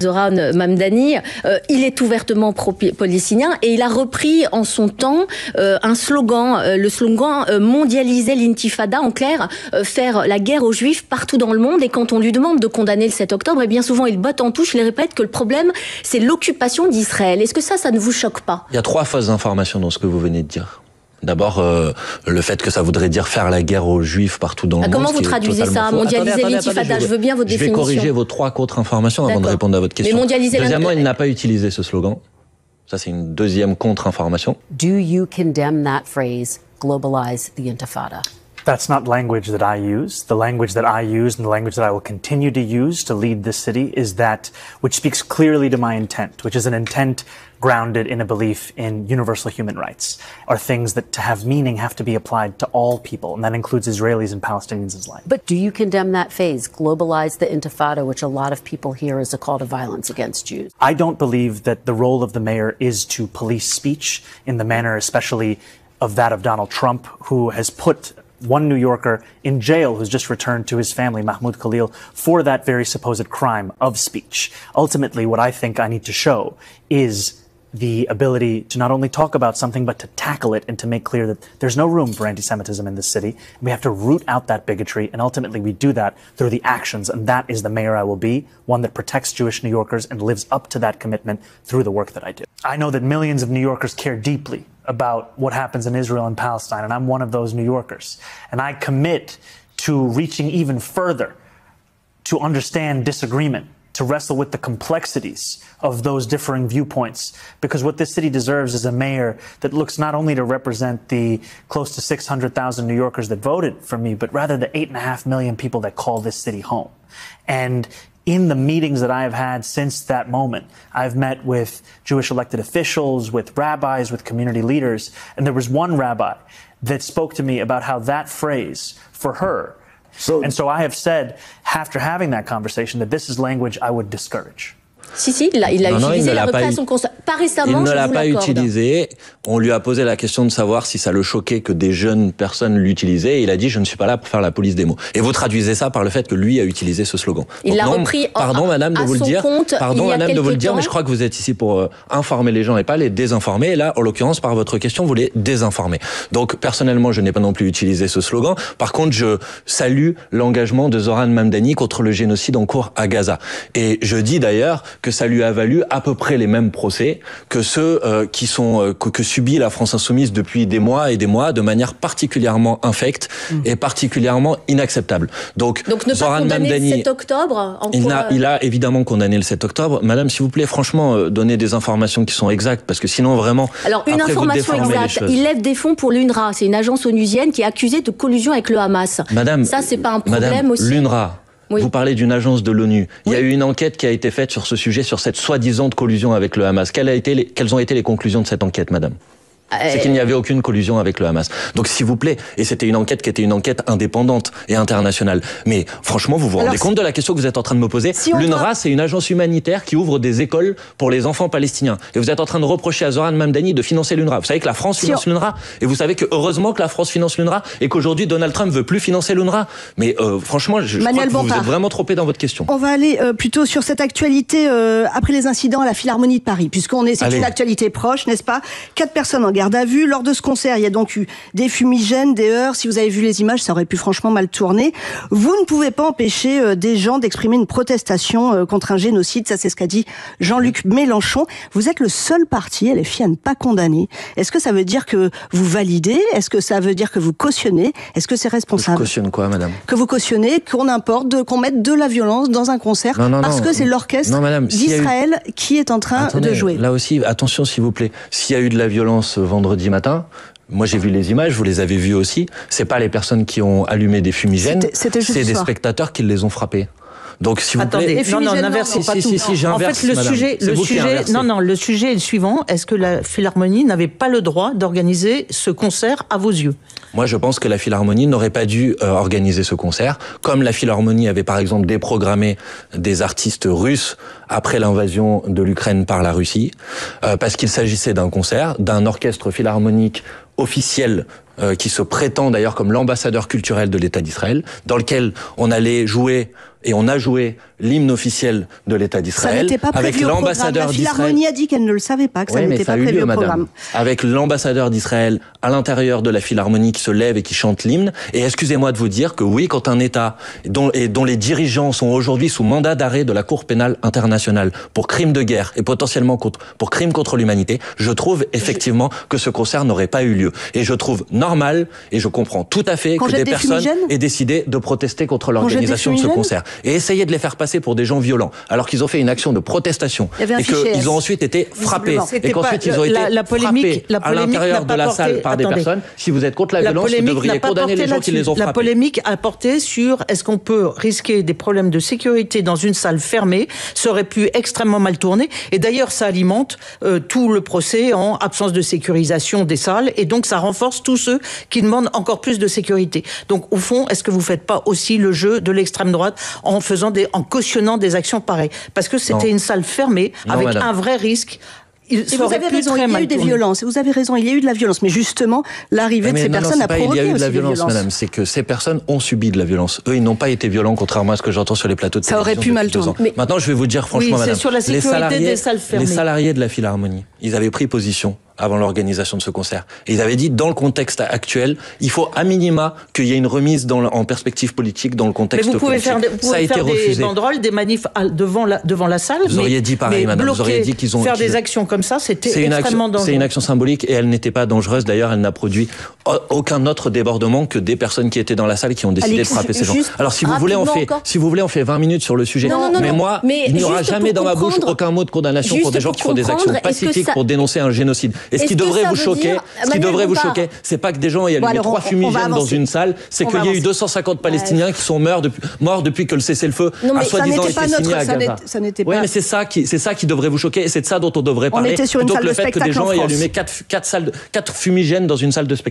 Zoran Mamdani, il est ouvertement pro-palestinien et il a repris en son temps un slogan, le slogan mondialiser l'intifada, en clair, faire la guerre aux juifs partout dans le monde. Et quand on lui demande de condamner le 7 octobre, et bien souvent il botte en touche, il répète que le problème c'est l'occupation d'Israël. Est-ce que ça ne vous choque pas? Il y a 3 fausses informations dans ce que vous venez de dire. D'abord, le fait que ça voudrait dire faire la guerre aux juifs partout dans le monde. Comment vous traduisez ça? Mondialiser l'intifada, je veux bien votre définition. Je vais corriger vos 3 contre-informations avant de répondre à votre question. Mais mondialiser Deuxièmement, il n'a pas utilisé ce slogan. Ça, c'est une deuxième contre-information. Do you condemn that phrase, globalize the intifada? That's not language that I use. The language that I use and the language that I will continue to use to lead this city is that which speaks clearly to my intent, which is an intent grounded in a belief in universal human rights, are things that to have meaning have to be applied to all people, and that includes Israelis and Palestinians alike. But do you condemn that phase, globalize the intifada, which a lot of people hear as a call to violence against Jews? I don't believe that the role of the mayor is to police speech in the manner especially of that of Donald Trump, who has put one New Yorker in jail who's just returned to his family, Mahmoud Khalil, for that very supposed crime of speech. Ultimately, what I think I need to show is the ability to not only talk about something, but to tackle it and to make clear that there's no room for anti-Semitism in this city. We have to root out that bigotry, and ultimately we do that through the actions, and that is the mayor I will be, one that protects Jewish New Yorkers and lives up to that commitment through the work that I do. I know that millions of New Yorkers care deeply about what happens in Israel and Palestine, and I'm one of those New Yorkers. And I commit to reaching even further to understand disagreement, to wrestle with the complexities of those differing viewpoints, because what this city deserves is a mayor that looks not only to represent the close to 600,000 New Yorkers that voted for me, but rather the 8.5 million people that call this city home. And in the meetings that I have had since that moment, I've met with Jewish elected officials, with rabbis, with community leaders, and there was one rabbi that spoke to me about how that phrase, for her, and so I have said, after having that conversation, that this is language I would discourage. Si, il l'a utilisé, il a repris à son constat. Pas récemment, il ne l'a pas utilisé. On lui a posé la question de savoir si ça le choquait que des jeunes personnes l'utilisaient. Et il a dit, je ne suis pas là pour faire la police des mots. Et vous traduisez ça par le fait que lui a utilisé ce slogan. Il l'a repris pardon, madame, de vous le dire. Pardon, madame, de vous le dire, mais je crois que vous êtes ici pour informer les gens et pas les désinformer. Et là, en l'occurrence, par votre question, vous les désinformez. Donc, personnellement, je n'ai pas non plus utilisé ce slogan. Par contre, je salue l'engagement de Zoran Mamdani contre le génocide en cours à Gaza. Et je dis d'ailleurs que ça lui a valu à peu près les mêmes procès que ceux que subit la France insoumise depuis des mois et des mois de manière particulièrement infecte et particulièrement inacceptable. Donc ne pas condamner le 7 octobre il a évidemment condamné le 7 octobre. Madame, s'il vous plaît, franchement, donnez des informations qui sont exactes, parce que sinon vraiment... Alors, une information exacte, il lève des fonds pour l'UNRWA, c'est une agence onusienne qui est accusée de collusion avec le Hamas. Madame, ça, c'est pas un problème Madame, aussi l'UNRWA. Oui. Vous parlez d'une agence de l'ONU. Il y a eu une enquête qui a été faite sur ce sujet, sur cette soi-disant collusion avec le Hamas. Quelles ont été les conclusions de cette enquête, madame ? C'est qu'il n'y avait aucune collusion avec le Hamas. Donc, s'il vous plaît, et c'était une enquête qui était une enquête indépendante et internationale. Mais franchement, vous vous rendez compte de la question que vous êtes en train de me poser ? L'UNRWA, c'est une agence humanitaire qui ouvre des écoles pour les enfants palestiniens. Et vous êtes en train de reprocher à Zoran Mamdani de financer l'UNRWA. Vous savez que la France finance l'UNRWA. Et vous savez que heureusement que la France finance l'UNRWA et qu'aujourd'hui Donald Trump veut plus financer l'UNRWA. Mais franchement, je crois que vous êtes vraiment trompé dans votre question. On va aller plutôt sur cette actualité après les incidents à la Philharmonie de Paris, c'est une actualité proche, n'est-ce pas ? 4 personnes en garde à vue. Lors de ce concert, il y a donc eu des fumigènes, des heurts. Si vous avez vu les images, ça aurait pu franchement mal tourner. Vous ne pouvez pas empêcher des gens d'exprimer une protestation contre un génocide. Ça, c'est ce qu'a dit Jean-Luc Mélenchon. Vous êtes le seul parti, LFI, à ne pas condamner. Est-ce que ça veut dire que vous validez ? Est-ce que ça veut dire que vous cautionnez ? Est-ce que c'est responsable ? Je cautionne quoi, madame ? Que vous cautionnez, qu'on mette de la violence dans un concert parce que c'est l'orchestre d'Israël qui est en train de jouer. Là aussi, attention s'il vous plaît. S'il y a eu de la violence vendredi matin, moi j'ai vu les images, vous les avez vues aussi, c'est pas les personnes qui ont allumé des fumigènes, c'est des spectateurs qui les ont frappés. Donc, si vous plaît. Non, n'inversez pas tout. En fait, le sujet est le suivant. Est-ce que la Philharmonie n'avait pas le droit d'organiser ce concert à vos yeux ? Moi, je pense que la Philharmonie n'aurait pas dû organiser ce concert, comme la Philharmonie avait par exemple déprogrammé des artistes russes après l'invasion de l'Ukraine par la Russie, parce qu'il s'agissait d'un concert, d'un orchestre philharmonique officiel qui se prétend d'ailleurs comme l'ambassadeur culturel de l'État d'Israël, dans lequel on allait jouer et on a joué l'hymne officiel de l'État d'Israël avec l'ambassadeur d'Israël. La Philharmonie a dit qu'elle ne le savait pas, que ça n'était pas prévu au programme. Avec l'ambassadeur d'Israël à l'intérieur de la Philharmonie qui se lève et qui chante l'hymne. Et excusez-moi de vous dire que oui, quand un État dont les dirigeants sont aujourd'hui sous mandat d'arrêt de la Cour pénale internationale pour crimes de guerre et potentiellement pour crimes contre l'humanité, je trouve effectivement que ce concert n'aurait pas eu lieu. Et je trouve normal, et je comprends tout à fait que des personnes aient décidé de protester contre l'organisation de ce concert. Et essayer de les faire passer pour des gens violents, alors qu'ils ont fait une action de protestation et qu'ils ont ensuite été frappés et qu'ensuite ils ont été frappés à l'intérieur de la salle par des personnes. Si vous êtes contre la violence, vous devriez condamner les gens qui les ont frappés. La polémique a porté sur est-ce qu'on peut risquer des problèmes de sécurité dans une salle fermée. Ça aurait pu extrêmement mal tourner. Et d'ailleurs, ça alimente tout le procès en absence de sécurisation des salles. Et donc, ça renforce tous ceux qui demandent encore plus de sécurité. Donc, au fond, est-ce que vous ne faites pas aussi le jeu de l'extrême droite en cautionnant des actions pareilles? Parce que c'était une salle fermée avec un vrai risque. Vous avez raison, il y a eu des violences. Vous avez raison, il y a eu de la violence. Mais justement, l'arrivée de ces personnes a provoqué aussi des violences. Il y a eu de la violence, madame. C'est que ces personnes ont subi de la violence. Eux, ils n'ont pas été violents, contrairement à ce que j'entends sur les plateaux de télévision. Ça aurait pu mal tourner. Mais maintenant, je vais vous dire franchement, madame. C'est sur la sécurité des salles fermées. Les salariés de la Philharmonie, ils avaient pris position avant l'organisation de ce concert. Et ils avaient dit, dans le contexte actuel, il faut à minima qu'il y ait une remise en perspective politique dans le contexte politique. Mais vous pouvez faire des banderoles, des manifs devant la salle. Vous auriez dit pareil, madame. Vous auriez dit qu'ils ont... Faire des actions comme ça, c'était extrêmement dangereux. C'est une action symbolique et elle n'était pas dangereuse. D'ailleurs, elle n'a produit aucun autre débordement que des personnes qui étaient dans la salle qui ont décidé de frapper ces gens. Alors, si vous voulez, on fait 20 minutes sur le sujet. Mais moi, il n'y aura jamais dans ma bouche aucun mot de condamnation pour des gens qui font des actions pacifiques pour dénoncer un génopide. Et ce qui devrait vous choquer, c'est pas que des gens aient allumé 3 fumigènes dans une salle, c'est qu'il y a eu 250 Palestiniens qui sont morts depuis que le cessez-le-feu a soi-disant été signé à Gaza. Oui, mais c'est ça qui devrait vous choquer, et c'est de ça dont on devrait parler, plutôt que le fait que des gens aient allumé 4 fumigènes dans une salle de spectacle.